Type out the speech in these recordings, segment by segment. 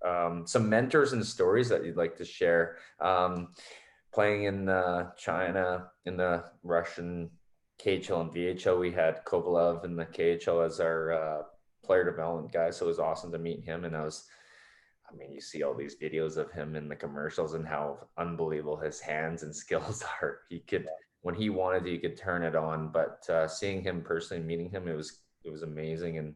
heard. Some mentors and stories that you'd like to share. Playing in China, in the Russian KHL and VHL, we had Kovalev in the KHL as our player development guy. So it was awesome to meet him. And I mean, you see all these videos of him in the commercials and how unbelievable his hands and skills are. He could, when he wanted to, he could turn it on. But seeing him personally, meeting him, it was amazing and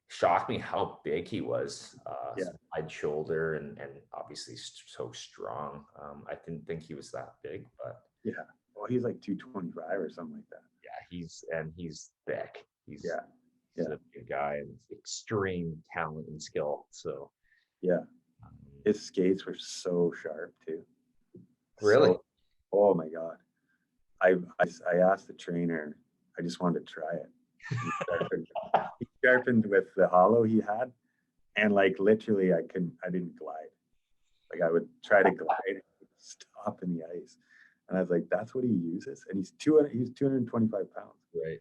shocked me how big he was. Yeah. Wide shoulder and obviously so strong. I didn't think he was that big, but Yeah. Well, he's like 225 or something like that. yeah, he's thick. He's Yeah. he's Yeah. a big guy and extreme talent and skill. So Yeah. um, His skates were so sharp too. really, So, oh my God. I asked the trainer, I just wanted to try it. He sharpened with the hollow he had. And like literally I didn't glide. Like I would try to glide and stop in the ice. And I was like, that's what he uses. And he's 225 pounds. right?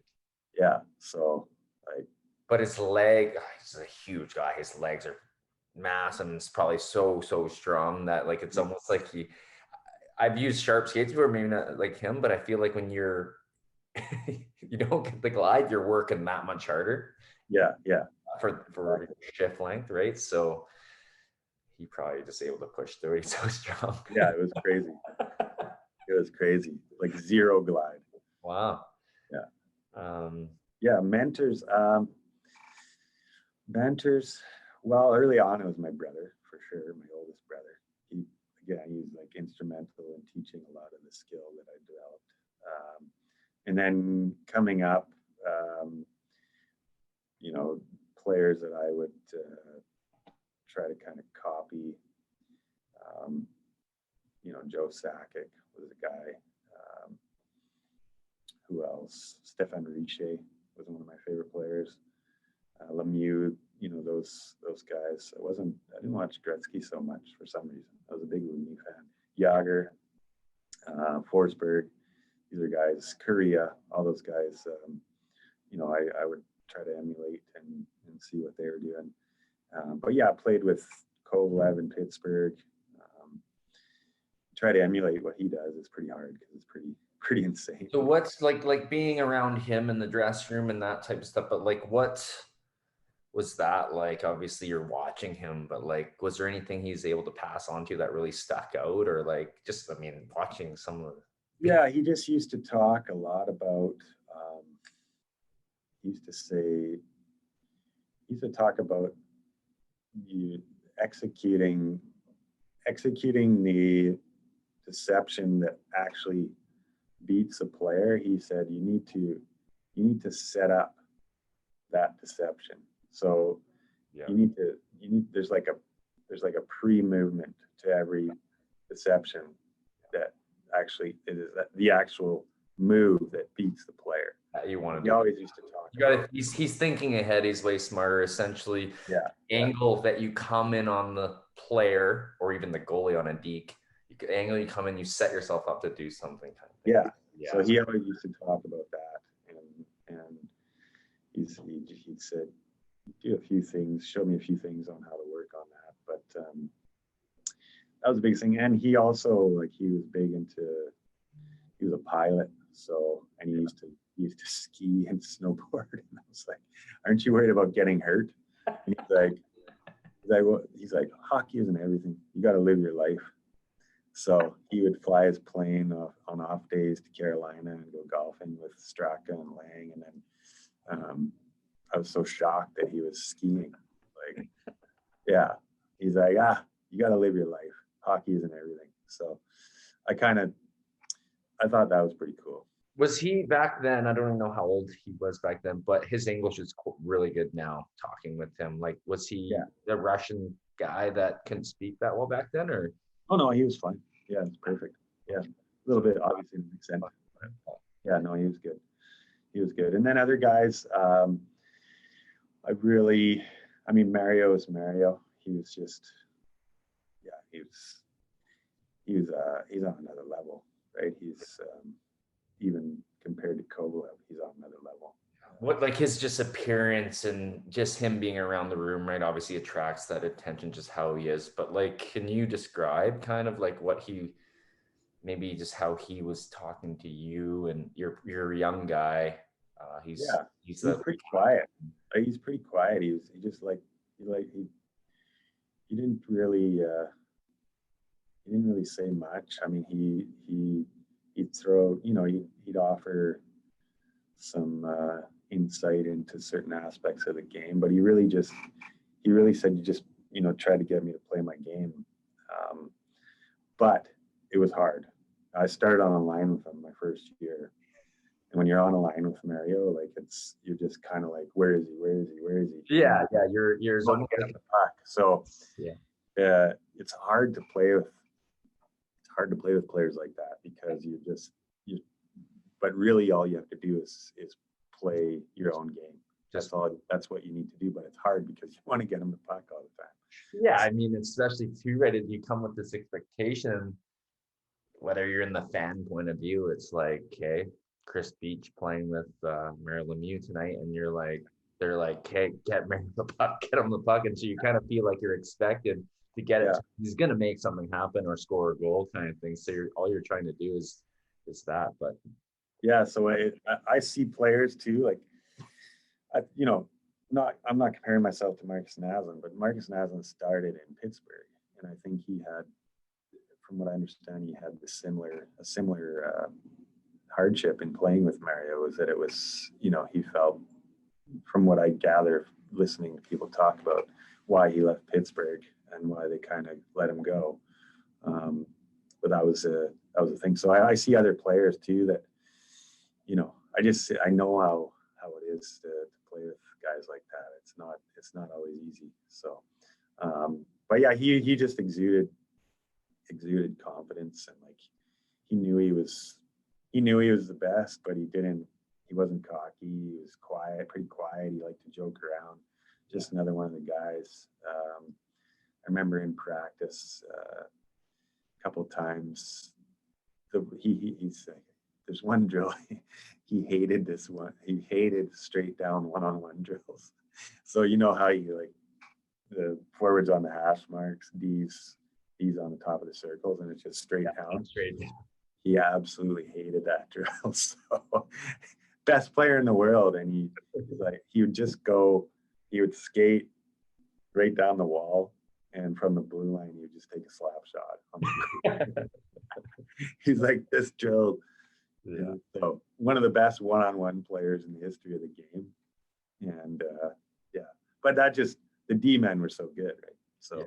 Yeah. So like, But his leg, he's a huge guy. His legs are massive and it's probably so strong that like it's almost like I've used sharp skates before, maybe not like him, but I feel like when you're you don't get the glide, you're working that much harder yeah, yeah. for shift length, right? So he probably just able to push through it. He's so strong. Yeah, it was crazy. It was crazy. Like zero glide. Wow. Yeah. Um, Yeah. Mentors. Well, early on, it was my brother for sure, my oldest brother. He was like instrumental in teaching a lot of the skill that I developed. And then coming up, um, players that I would try to kind of copy. Um, Joe Sakic was a guy. Who else? Stefan Riche was one of my favorite players. Lemieux, those guys. I didn't watch Gretzky so much for some reason. I was a big Lemieux fan. Yager, Forsberg, these are guys. Korea, all those guys. I would try to emulate and see what they were doing. But yeah, I played with Kovalev in Pittsburgh. Try to emulate what he does is pretty hard because it's pretty insane. so what's like being around him in the dressing room and that type of stuff, but like what was that like? Obviously you're watching him, but like was there anything he's able to pass on to you that really stuck out or like just I mean watching some of Yeah, he just used to talk a lot about. He used to say. He used to talk about you executing the deception that actually beats a player. He said you need to set up that deception. So yeah. there's like a pre-movement to every deception that actually it is the actual move that beats the player. You want to He do. always used to talk. You got he's thinking ahead. He's way smarter. Essentially, Yeah. angle that you come in on the player or even the goalie on a deke. Angle you come in, you set yourself up to do something. Kind of thing. Yeah. Yeah. So he always used to talk about that, and he said, do a few things, show me a few things on how to work on that. But that was a big thing. And he also he was big into. He was a pilot, so and he used to ski and snowboard. And I was like, "Aren't you worried about getting hurt?" And he's like, "Hockey isn't everything. You got to live your life." So he would fly his plane on off days to Carolina and go golfing with Straka and Lang. And then I was so shocked that he was skiing. Like, yeah, he's like, you got to live your life. Hockey isn't everything. So I thought that was pretty cool. Was he back then? I don't even know how old he was back then, but his English is really good now. Talking with him, like, was he the Russian guy that couldn't speak that well back then, or? Oh no, he was fine. Yeah, it's perfect. Yeah, a little bit obviously an accent. Yeah, no, he was good. He was good. And then other guys, Mario is Mario. He was just, yeah, he's on another level, right? He's even compared to Kovalev, he's on another level. what like his just appearance and just him being around the room, right? Obviously attracts that attention, just how he is. But like, can you describe kind of like what he, maybe just how he was talking to you, and you're a young guy. Yeah, He's he's the pretty quiet. He's pretty quiet. He just like he didn't really say much. I mean, he'd throw, he'd offer some insight into certain aspects of the game, but he really said, you just, try to get me to play my game. Um, but it was hard. I started on a line with him my first year. And when you're on a line with Mario, like you're just kind of like, where is he? Where is he? Where is he? yeah, yeah. You're You want almost to get like, him the puck. So yeah, it's hard to play with. It's hard to play with players like that because you. But really, all you have to do is play your own game. just That's all. That's what you need to do. But it's hard because you want to get him the puck all the time. yeah. I mean, especially too, right? If you come with this expectation, whether you're in the fan point of view, it's like, okay, Kris Beech playing with Mario Lemieux tonight, and you're like, they're like, hey, get Mario the puck, get him the puck, and so you kind of feel like you're expected to get it. Yeah. He's gonna make something happen or score a goal, kind of thing. So all you're trying to do is that. But Yeah. So I see players too, like I'm not comparing myself to Marcus Naslund, but Marcus Naslund started in Pittsburgh, and I think he had, from what I understand, he had a similar hardship in playing with Mario. Was that it was, he felt, from what I gather, listening to people talk about why he left Pittsburgh and why they kind of let him go. But that was a thing. So I see other players too that, I know how it is to play with guys like that. It's not always easy. So, but yeah, he just exuded confidence, and like he knew he was the best, but he wasn't cocky. He was quiet, pretty quiet. He liked to joke around. Just another one of the guys. I remember in practice a couple of times, he's like, there's one drill he hated. This one he hated straight down one-on-one drills. So you know how you like the forwards on the hash marks, D's on the top of the circles, and it's just straight down. straight. He absolutely hated that drill. So best player in the world, and he would just go, he would skate right down the wall, and from the blue line he would just take a slap shot. He's like, this drill. Yeah. So one of the best one-on-one players in the history of the game, and yeah, but the D-men were so good, right? So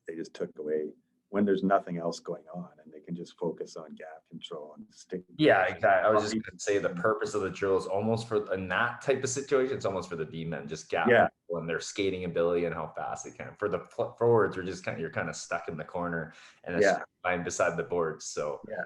they just took away when there's nothing else going on, and they can just focus on gap control and stick. Yeah, exactly. I was just gonna say the purpose of the drill is almost in that type of situation. It's almost for the D-men, just gap control and their skating ability and how fast they can. For the forwards, you're kind of stuck in the corner and it's fine beside the boards. So yeah,